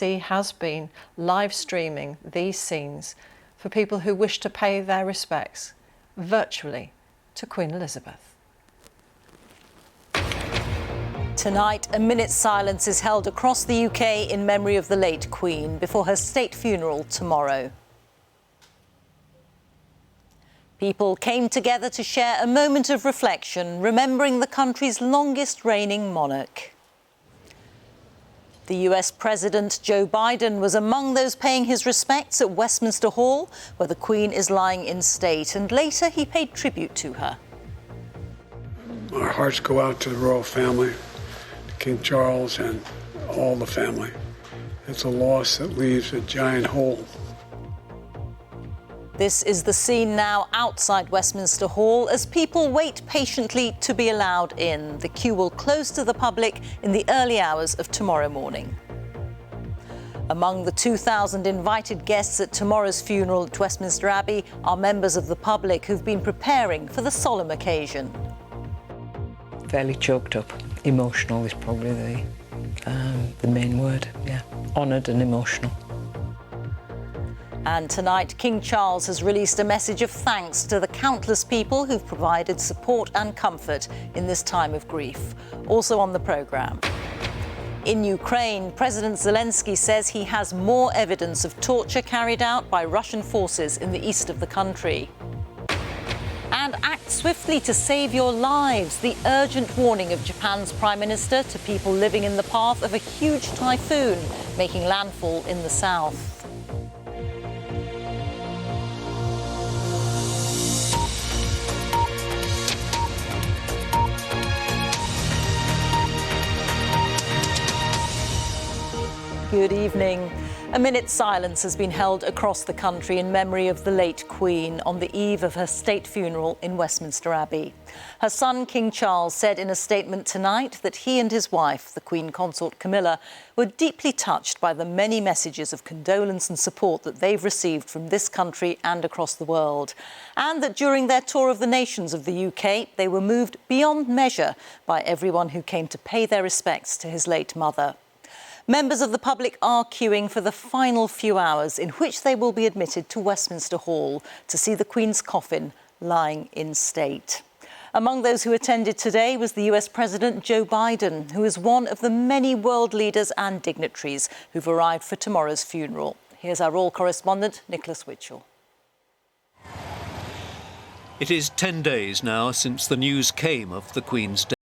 He has been live streaming these scenes for people who wish to pay their respects virtually to Queen Elizabeth. Tonight, a minute's silence is held across the UK in memory of the late Queen before her state funeral tomorrow. People came together to share a moment of reflection, remembering the country's longest reigning monarch. The US President Joe Biden was among those paying his respects at Westminster Hall, where the Queen is lying in state, and later he paid tribute to her. Our hearts go out to the royal family, to King Charles and all the family. It's a loss that leaves a giant hole. This is the scene now outside Westminster Hall as people wait patiently to be allowed in. The queue will close to the public in the early hours of tomorrow morning. Among the 2,000 invited guests at tomorrow's funeral at Westminster Abbey are members of the public who've been preparing for the solemn occasion. Fairly choked up. Emotional is probably the main word, yeah. Honoured and emotional. And tonight, King Charles has released a message of thanks to the countless people who've provided support and comfort in this time of grief. Also on the programme. In Ukraine, President Zelensky says he has more evidence of torture carried out by Russian forces in the east of the country. And act swiftly to save your lives. The urgent warning of Japan's Prime Minister to people living in the path of a huge typhoon making landfall in the south. Good evening. A minute's silence has been held across the country in memory of the late Queen on the eve of her state funeral in Westminster Abbey. Her son, King Charles, said in a statement tonight that he and his wife, the Queen Consort Camilla, were deeply touched by the many messages of condolence and support that they've received from this country and across the world. And that during their tour of the nations of the UK, they were moved beyond measure by everyone who came to pay their respects to his late mother. Members of the public are queuing for the final few hours in which they will be admitted to Westminster Hall to see the Queen's coffin lying in state. Among those who attended today was the US President Joe Biden, who is one of the many world leaders and dignitaries who've arrived for tomorrow's funeral. Here's our royal correspondent, Nicholas Witchell. It is 10 days now since the news came of the Queen's death.